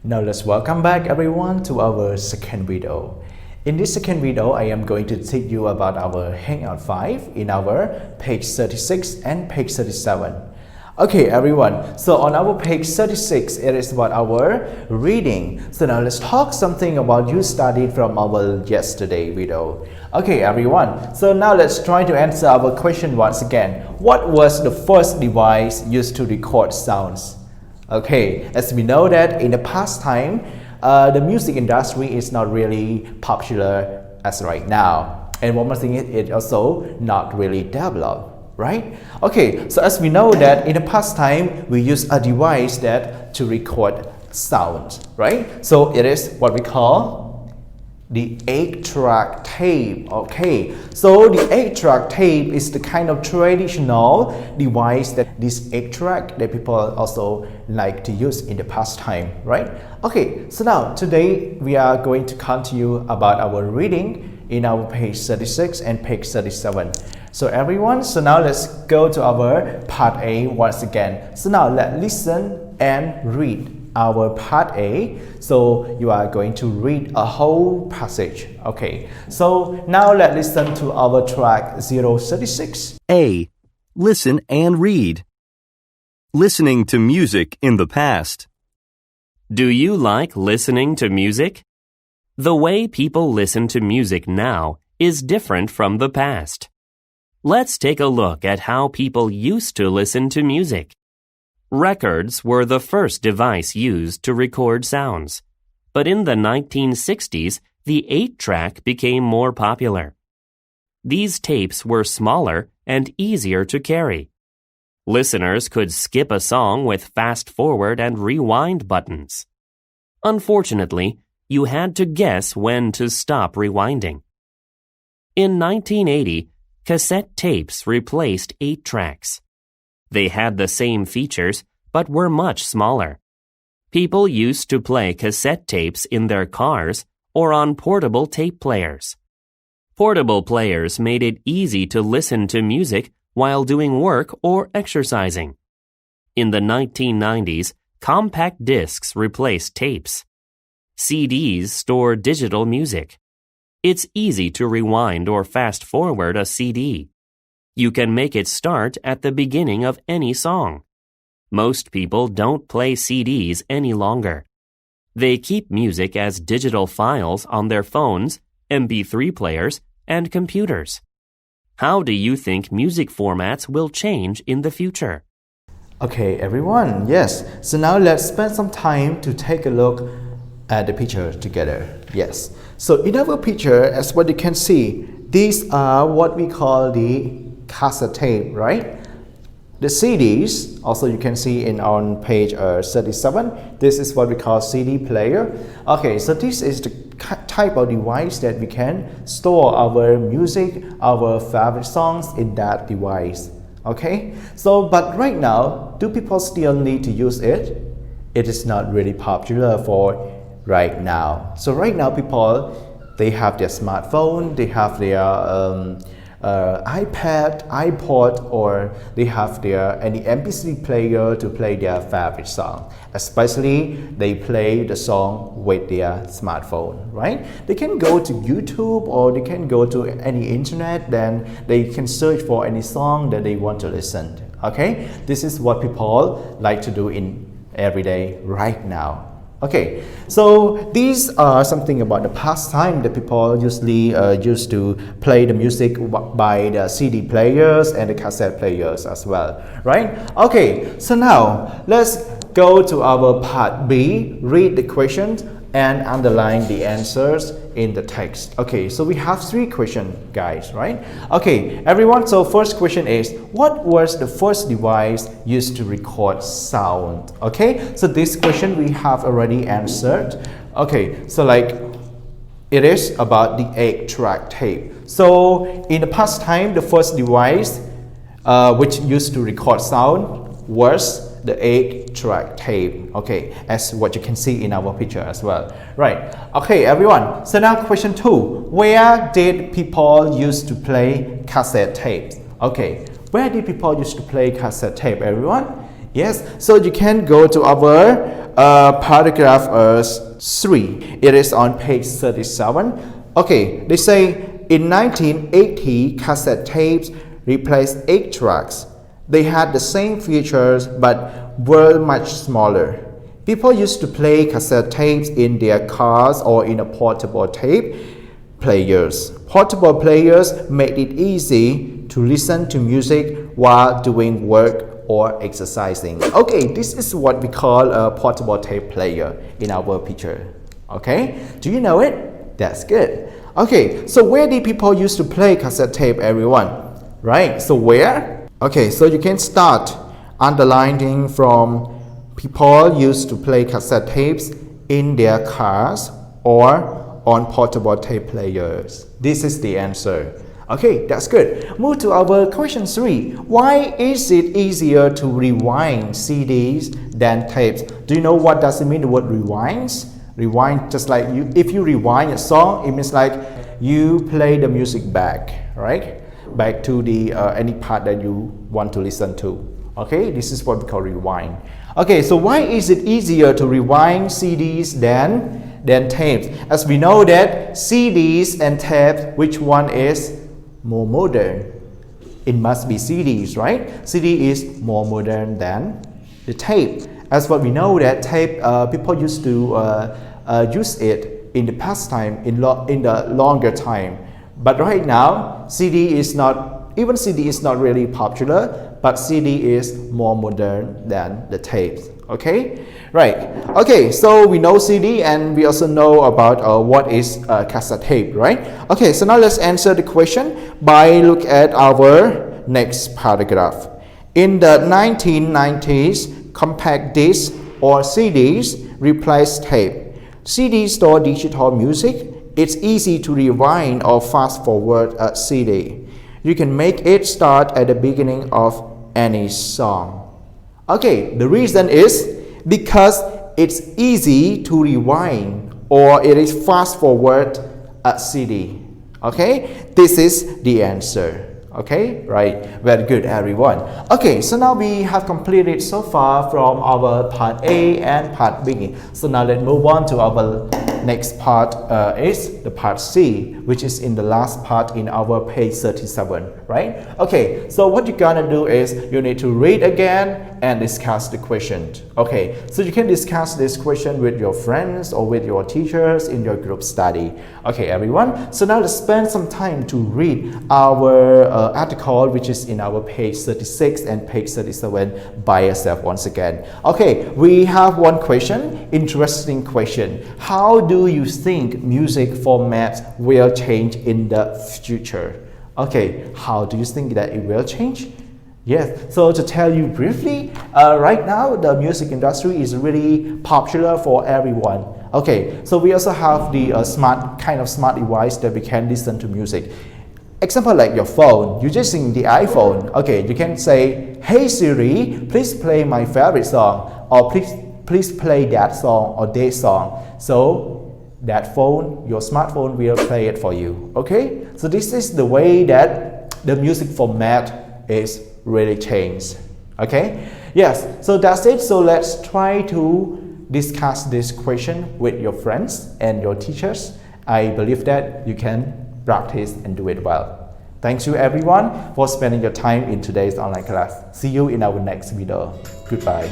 Now let's welcome back everyone to our second video. In this second video, I am going to teach you about our Hangout 5 in our page 36 and page 37. Okay everyone, so on our page 36, it is about our reading. So now let's talk something about you studied from our yesterday video. Okay everyone, so now let's try to answer our question once again. What was the first device used to record sounds? Okay, as we know that in the past time, the music industry is not really popular as right now. And one more thing is it's also not really developed, right? Okay, so as we know that in the past time, we use a device that to record sound, right? So it is what we call the 8-track tape. Okay, so the 8-track tape is the kind of traditional device that this 8-track that people also like to use in the past time, right? Okay, so now today we are going to continue about our reading in our page 36 and page 37. So everyone, so now let's go to our part A once again. So now let's listen and read our part A. So you are going to read a whole passage. Okay, so now let's listen to our track 036. A. Listen and read. Listening to music in the past. Do you like listening to music? The way people listen to music now is different from the past. Let's take a look at how people used to listen to music. Records were the first device used to record sounds, but in the 1960s, the 8-track became more popular. These tapes were smaller and easier to carry. Listeners could skip a song with fast-forward and rewind buttons. Unfortunately, you had to guess when to stop rewinding. In 1980, cassette tapes replaced 8-tracks. They had the same features, but were much smaller. People used to play cassette tapes in their cars or on portable tape players. Portable players made it easy to listen to music while doing work or exercising. In the 1990s, compact discs replaced tapes. CDs store digital music. It's easy to rewind or fast-forward a CD. You can make it start at the beginning of any song. Most people don't play CDs any longer. They keep music as digital files on their phones, MP3 players, and computers. How do you think music formats will change in the future? Okay everyone, yes. So now let's spend some time to take a look at the picture together. Yes. So in our picture, as what you can see, these are what we call the cassette tape, right? The CDs, also you can see on page 37, this is what we call CD player. Okay, so this is the type of device that we can store our music, our favorite songs in that device. Okay, so but right now, do people still need to use it? It is not really popular for right now. So right now people, they have their smartphone, they have their iPad, iPod, or they have their any MP3 player to play their favorite song. Especially they play the song with their smartphone, right? They can go to YouTube or they can go to any internet, then they can search for any song that they want to listen to. Okay, this is what people like to do in every day right now. Okay, so these are something about the past time that people usually used to play the music by the CD players and the cassette players as well, right? Okay, so now let's go to our part B, read the questions and underline the answers in the text. Okay, so we have 3 questions, guys, right? Okay, everyone, so first question is, what was the first device used to record sound? Okay, so this question we have already answered. Okay, so like it is about the 8-track tape. So in the past time, the first device which used to record sound was the 8-track tape. Okay, as what you can see in our picture as well. Right. Okay, everyone. So now question 2. Where did people used to play cassette tapes? Okay, where did people used to play cassette tape, everyone? Yes, so you can go to our paragraph 3. It is on page 37. Okay, they say in 1980, cassette tapes replaced 8 tracks. They had the same features but were much smaller. People used to play cassette tapes in their cars or in a portable tape players. Portable players made it easy to listen to music while doing work or exercising. Okay, this is what we call a portable tape player in our picture. Okay, do you know it? That's good. Okay, so where did people used to play cassette tape, everyone? Right, so where? Okay, so you can start underlining from people used to play cassette tapes in their cars or on portable tape players. This is the answer. Okay, that's good. Move to our question 3. Why is it easier to rewind CDs than tapes? Do you know what does it mean, the word rewinds? Rewind, just like if you rewind a song, it means like you play the music back, right? Back to the any part that you want to listen to. Okay, this is what we call rewind. Okay, so why is it easier to rewind CDs than tapes? As we know that CDs and tapes, which one is more modern? It must be CDs, right? CD is more modern than the tape. As what we know that tape, people used to use it in the past time, in the longer time. But right now, CD is not really popular, but CD is more modern than the tapes. Okay, right. Okay, so we know CD and we also know about what is cassette tape, right? Okay, so now let's answer the question by look at our next paragraph. In the 1990s, compact discs or CDs replaced tape. CDs store digital music. It's easy to rewind or fast forward a CD. You can make it start at the beginning of any song. Okay, the reason is because it's easy to rewind or it is fast forward a CD. Okay, this is the answer. Okay, right, very good everyone. Okay, so now we have completed so far from our part A and part B. So now let's move on to our next part is the part C, which is in the last part in our page 37, right? Okay, so what you're gonna do is you need to read again and discuss the question. Okay, so you can discuss this question with your friends or with your teachers in your group study. Okay, everyone, so now let's spend some time to read our article, which is in our page 36 and page 37 by yourself once again. Okay, we have one question, interesting question. How do you think music format will change in the future? Okay, how do you think that it will change? Yes, so to tell you briefly, right now the music industry is really popular for everyone. Okay, so we also have the smart device that we can listen to music. Example like your phone, you're using the iPhone. Okay, you can say, "Hey Siri, please play my favorite song," or please play that song or this song. So that phone, your smartphone will play it for you. Okay, so this is the way that the music format is really changed. Okay, yes, so that's it. So let's try to discuss this question with your friends and your teachers. I believe that you can practice and do it well. Thanks you everyone for spending your time in today's online class. See you in our next video. Goodbye.